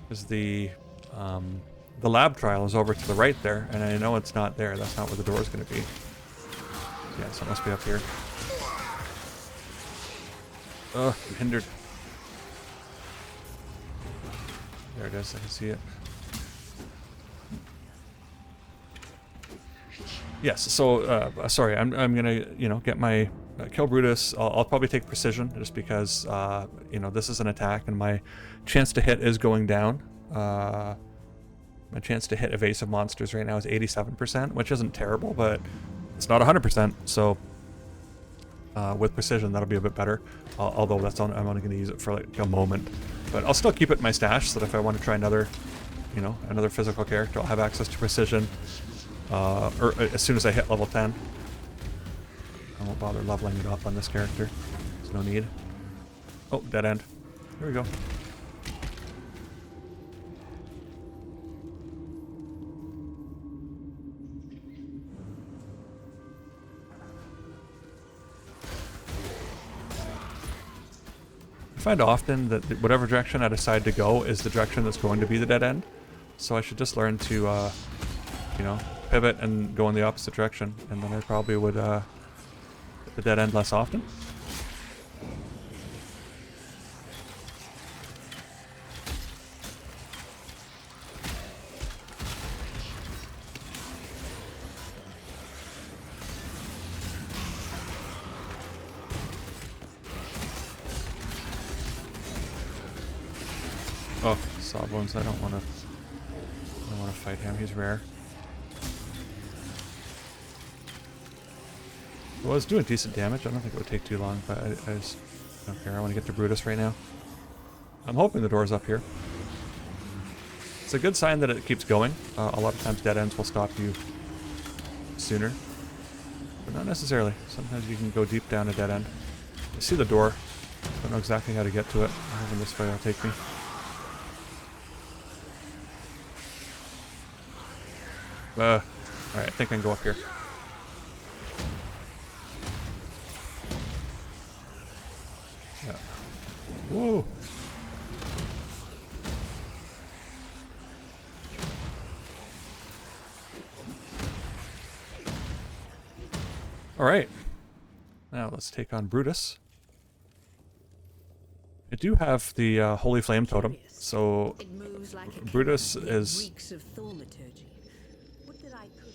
Because the lab trial is over to the right there, and I know it's not there. That's not where the door is going to be. Yeah, so it must be up here. Ugh, I'm hindered. There it is, I can see it. Yes, so, sorry, I'm gonna, get my kill Brutus. I'll probably take precision, just because, this is an attack, and my chance to hit is going down. My chance to hit evasive monsters right now is 87%, which isn't terrible, but it's not 100%, so with precision, that'll be a bit better. Although I'm only going to use it for, like, a moment. But I'll still keep it in my stash, so that if I want to try another physical character, I'll have access to precision, or as soon as I hit level 10. I won't bother leveling it up on this character. There's no need. Oh, dead end. Here we go. I find often that whatever direction I decide to go is the direction that's going to be the dead end. So I should just learn to, pivot and go in the opposite direction. And then I probably would the dead end less often. Oh, Sawbones, I don't want to fight him. He's rare. Well, it's doing decent damage. I don't think it would take too long, but I just don't care. I want to get to Brutus right now. I'm hoping the door's up here. It's a good sign that it keeps going. A lot of times dead ends will stop you sooner, but not necessarily. Sometimes you can go deep down a dead end. I see the door. Don't know exactly how to get to it. I'm hoping this way will take me. Alright, I think I can go up here. Yeah. Whoa! Alright. Now let's take on Brutus. I do have the Holy Flame Totem, so It moves like a Brutus cat, is reeks of thaumaturgy. Would that I could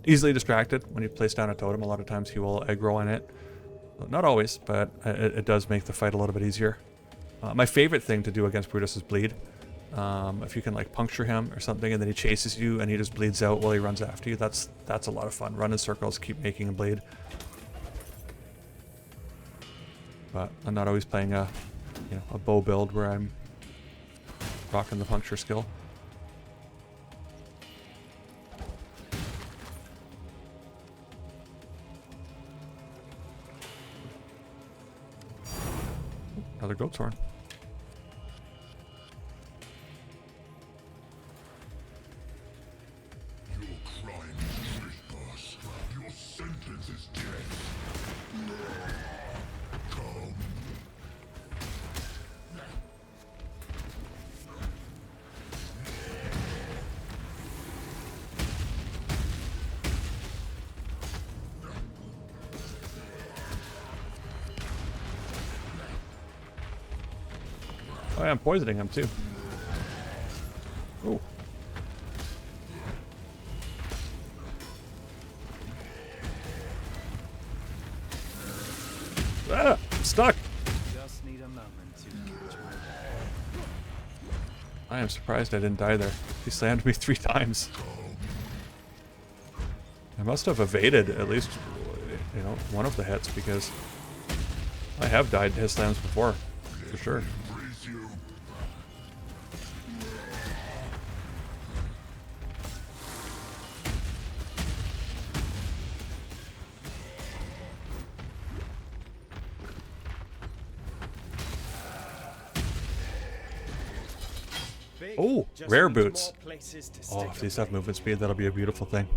easily distracted when you place down a totem. A lot of times he will aggro on it. Not always, but it does make the fight a little bit easier. My favorite thing to do against Brutus is bleed. If you can like puncture him or something and then he chases you and he just bleeds out while he runs after you, that's a lot of fun. Run in circles, keep making him bleed. But I'm not always playing a bow build where I'm rocking the puncture skill. Another goat's horn. Your crime is finished, boss. Your sentence is death. Come. Oh yeah, I'm poisoning him too. Oh. Ah! I'm stuck! Just need a moment to catch my breath. I am surprised I didn't die there. He slammed me 3 times. I must have evaded at least, one of the hits because I have died to his slams before, for sure. Oh, Just rare needs more boots. places to Oh, stick if these them. have movement speed, that'll be a beautiful thing.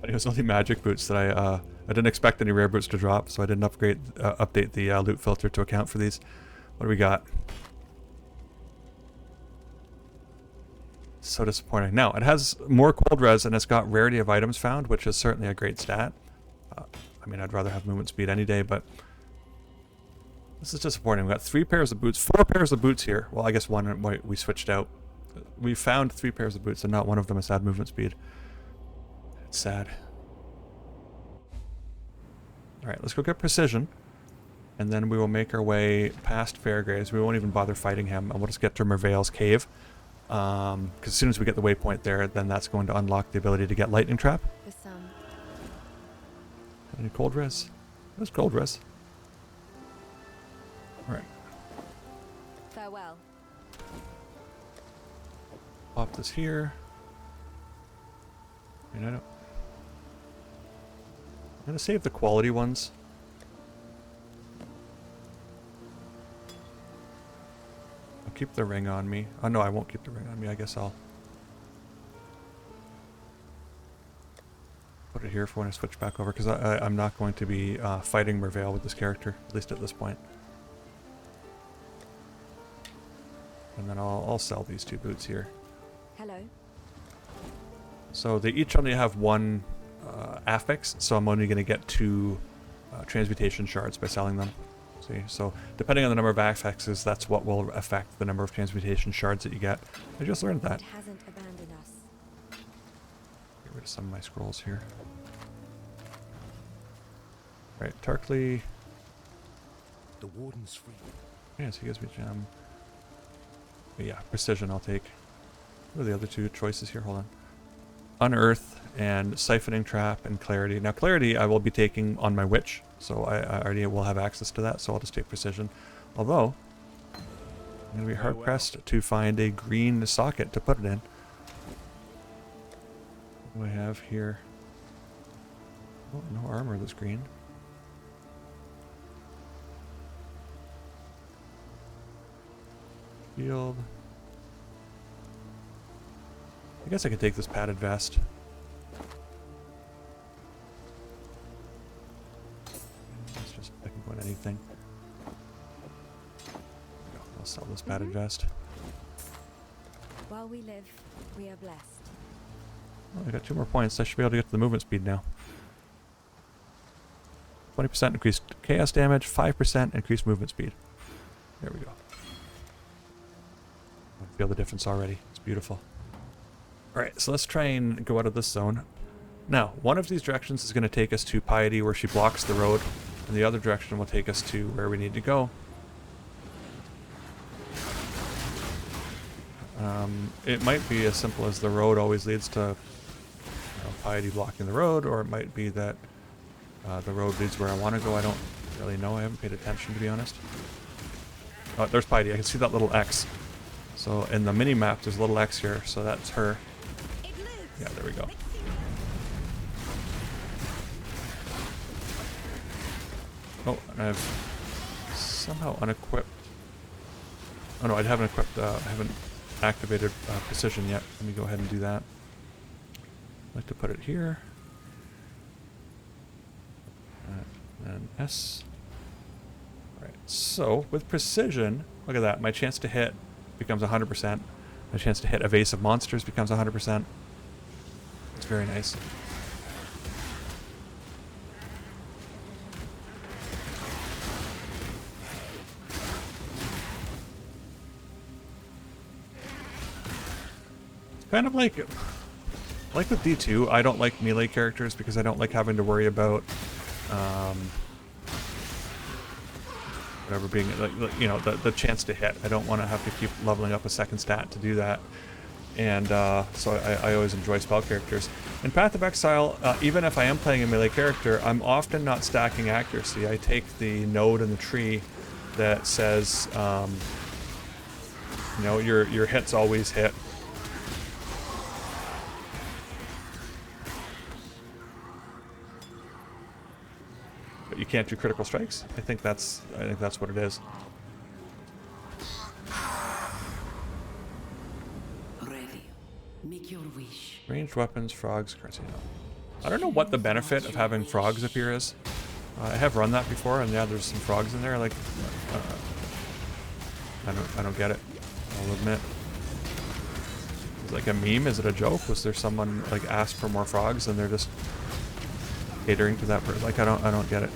It was only magic boots that I didn't expect any rare boots to drop, so I didn't update the loot filter to account for these. What do we got? So disappointing. Now, it has more cold res and it's got rarity of items found, which is certainly a great stat. I mean, I'd rather have movement speed any day, but this is disappointing. We got 4 pairs of boots here. Well, I guess one we switched out. We found 3 pairs of boots and not one of them has had movement speed. It's sad. Alright, let's go get precision. And then we will make our way past Fairgraves. We won't even bother fighting him. And we'll just get to Merveil's cave. Because as soon as we get the waypoint there, then that's going to unlock the ability to get Lightning Trap. For some. Any cold res? There's cold res. Alright. Farewell. Pop this here. And I'm gonna save the quality ones. I'll keep the ring on me. Oh no, I won't keep the ring on me. I guess I'll put it here for when I switch back over, because I'm not going to be fighting Merveil with this character, at least at this point. And then I'll sell these 2 boots here. Hello. So they each only have one affix, so I'm only going to get 2 transmutation shards by selling them. See, so depending on the number of affixes, that's what will affect the number of transmutation shards that you get. I just learned that. It hasn't abandoned us. Get rid of some of my scrolls here. Right, Tarkly. The warden's free. Yes, he gives me gem. But yeah, precision I'll take. What are the other 2 choices here? Hold on. Unearth and Siphoning Trap and Clarity. Now Clarity I will be taking on my Witch, so I already will have access to that, so I'll just take Precision. Although, I'm going to be hard-pressed to find a green socket to put it in. What do I have here? Oh, no armor that's green. Shield. I guess I could take this padded vest. Let's just, I can put anything. I'll sell this padded vest. While we live, we are blessed. Well, I got 2 more points. I should be able to get to the movement speed now. 20% increased chaos damage, 5% increased movement speed. There we go. I feel the difference already. It's beautiful. Alright, so let's try and go out of this zone. Now, one of these directions is going to take us to Piety, where she blocks the road, and the other direction will take us to where we need to go. It might be as simple as the road always leads to Piety blocking the road, or it might be that the road leads where I want to go. I don't really know. I haven't paid attention, to be honest. Oh, there's Piety. I can see that little X. So in the mini-map, there's a little X here, so that's her. Yeah, there we go. Oh, and I've somehow unequipped. Oh no, I haven't equipped, I haven't activated precision yet. Let me go ahead and do that. I'd like to put it here. And S. Alright, so with precision, look at that. My chance to hit becomes 100%. My chance to hit evasive monsters becomes 100%. It's very nice. It's kind of like with D2, I don't like melee characters because I don't like having to worry about whatever being like you know, the chance to hit. I don't want to have to keep leveling up a second stat to do that. And so I always enjoy spell characters. In Path of Exile, even if I am playing a melee character, I'm often not stacking accuracy. I take the node in the tree that says, you know, your hits always hit. But you can't do critical strikes. I think that's what it is. Make your wish. Ranged weapons, frogs, cards. I don't know what the benefit of having frogs appear is. I have run that before, and yeah, there's some frogs in there. Like, I don't get it. I'll admit. Is it like a meme? Is it a joke? Was there someone like asked for more frogs, and they're just catering to that person? Like, I don't get it.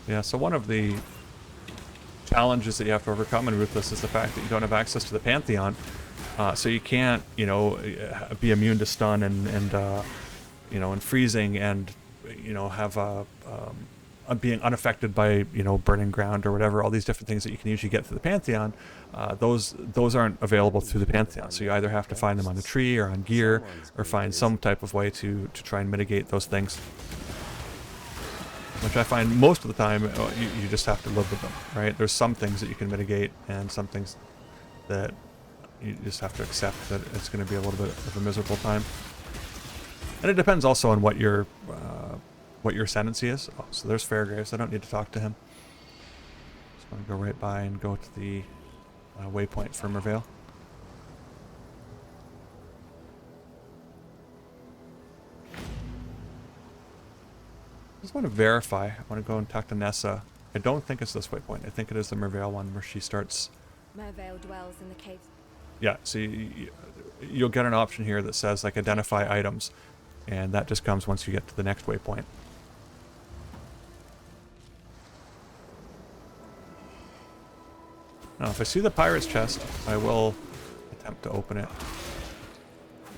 Yeah, so one of the challenges that you have to overcome in Ruthless is the fact that you don't have access to the Pantheon. So you can't, you know, be immune to stun and you know, and freezing and, you know, have being unaffected by, you know, burning ground or whatever, all these different things that you can usually get through the Pantheon. Those aren't available through the Pantheon. So you either have to find them on the tree or on gear or find some type of way to try and mitigate those things. Which I find most of the time you just have to live with them, right? There's some things that you can mitigate and some things that you just have to accept that it's going to be a little bit of a miserable time. And it depends also on what your what your ascendancy is. Oh, so there's Fairgraves. I don't need to talk to him. Just want to go right by and go to the waypoint for Mervale. I just want to verify. I want to go and talk to Nessa. I don't think it's this waypoint. I think it is the Mervale one where she starts. Mervale dwells in the caves. Yeah, so you'll get an option here that says like identify items, and that just comes once you get to the next waypoint. Now, if I see the pirate's chest, I will attempt to open it.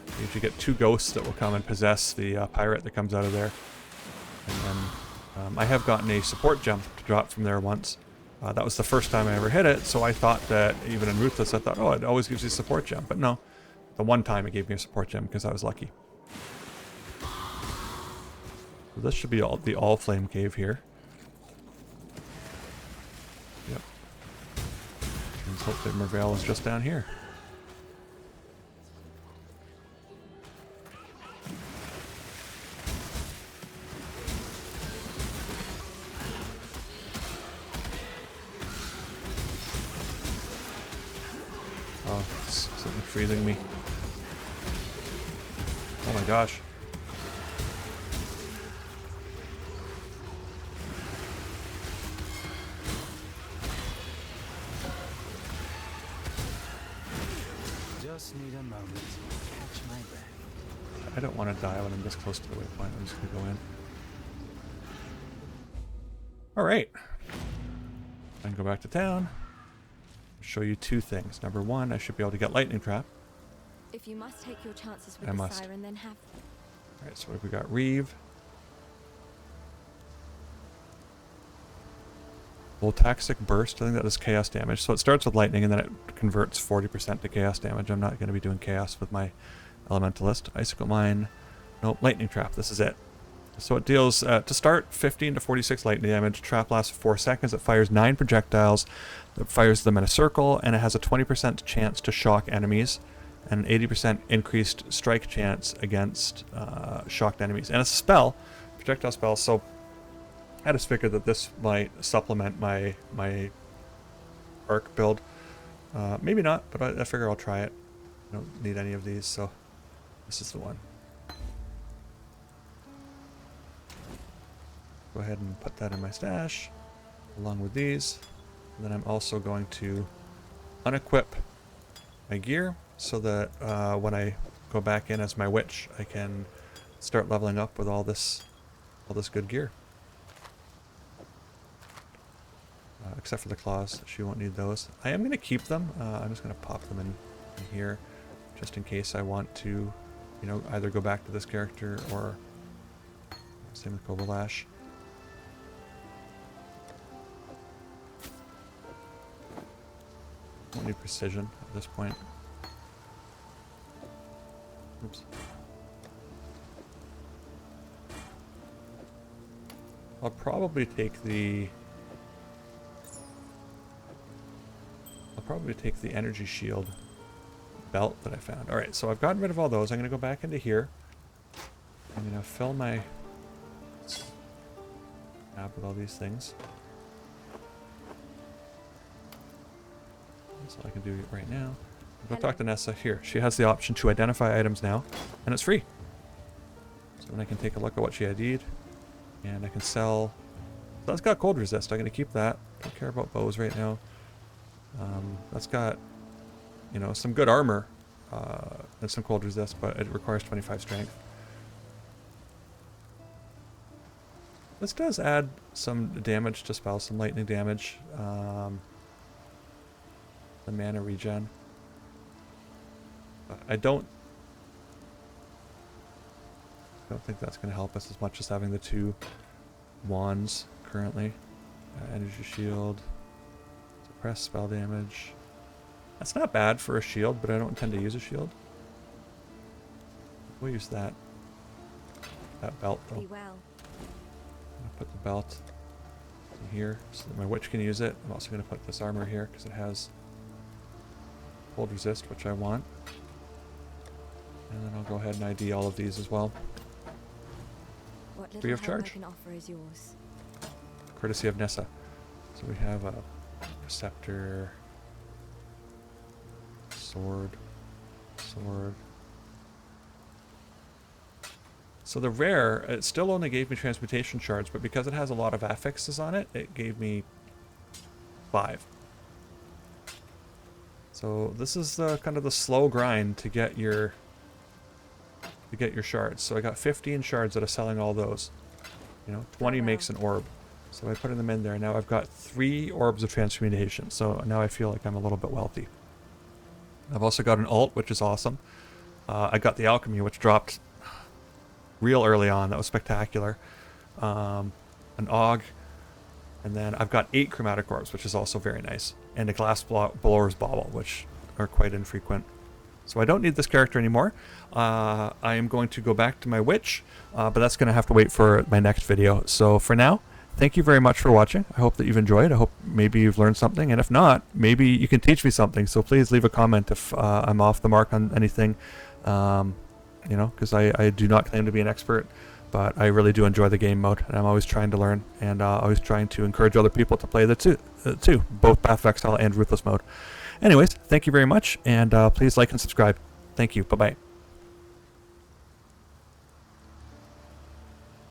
You usually get 2 ghosts that will come and possess the pirate that comes out of there. And then I have gotten a support gem to drop from there once. That was the first time I ever hit it, so I thought that even in Ruthless, I thought, oh, it always gives you a support gem. But no, the one time it gave me a support gem because I was lucky. So this should be the All Flame Cave here. Yep. Let's hope that Mervale is just down here. Oh, it's something freezing me. Oh my gosh. Just need a moment to catch my breath. I don't want to die when I'm this close to the waypoint. I'm just going to go in. Alright. Then go back to town. Show you 2 things. Number 1, I should be able to get lightning trap. If you must take your chances with I the must. siren, then have. Alright, so what have we got? Reeve. Voltaxic burst. I think that does chaos damage. So it starts with lightning and then it converts 40% to chaos damage. I'm not going to be doing chaos with my Elementalist. Icicle mine. Nope, lightning trap. This is it. So it deals, to start, 15 to 46 lightning damage. Trap lasts for 4 seconds. It fires 9 projectiles. It fires them in a circle, and it has a 20% chance to shock enemies, and an 80% increased strike chance against shocked enemies. And it's a spell, projectile spell, so I just figured that this might supplement my arc build. Maybe not, but I figure I'll try it. I don't need any of these, so this is the one. Go ahead and put that in my stash, along with these. And then I'm also going to unequip my gear so that when I go back in as my witch, I can start leveling up with all this good gear. Except for the claws, she won't need those. I am going to keep them. I'm just going to pop them in here, just in case I want to, you know, either go back to this character or same with Kobalash. Don't need precision at this point. Oops. I'll probably take the energy shield belt that I found. Alright, so I've gotten rid of all those. I'm going to go back into here. I'm going to fill my map with all these things. That's all I can do right now. I'll go talk to Nessa here. She has the option to identify items now, and it's free. So then I can take a look at what she ID'd, and I can sell. So that's got cold resist. I'm going to keep that. Don't care about bows right now. That's got, you know, some good armor and some cold resist, but it requires 25 strength. This does add some damage to spells, some lightning damage. The mana regen. I don't think that's going to help us as much as having the 2 wands currently. Energy shield. Suppress spell damage. That's not bad for a shield, but I don't intend to use a shield. We'll use that belt though. Be well. I'm going to put the belt in here so that my witch can use it. I'm also going to put this armor here because it has cold resist, which I want. And then I'll go ahead and ID all of these as well. What free of Little help charge, I can offer is yours. courtesy of Nissa. So we have a receptor, sword. So the rare, it still only gave me transmutation shards, but because it has a lot of affixes on it, it gave me 5. So this is the kind of the slow grind to get your shards. So I got 15 shards out of selling all those. You know, 20 makes an orb. So by putting them in there, now I've got 3 orbs of transmutation. So now I feel like I'm a little bit wealthy. I've also got an alt, which is awesome. I got the alchemy, which dropped real early on. That was spectacular. An AUG. And then I've got 8 chromatic orbs, which is also very nice. And a glass blower's bauble, which are quite infrequent. So I don't need this character anymore. I am going to go back to my witch, but that's going to have to wait for my next video. So for now, thank you very much for watching. I hope that you've enjoyed. I hope maybe you've learned something. And if not, maybe you can teach me something. So please leave a comment if I'm off the mark on anything. You know, because I do not claim to be an expert, but I really do enjoy the game mode, and I'm always trying to learn, and always trying to encourage other people to play the two, both Path of Exile and Ruthless mode. Anyways, thank you very much, and please like and subscribe. Thank you. Bye-bye.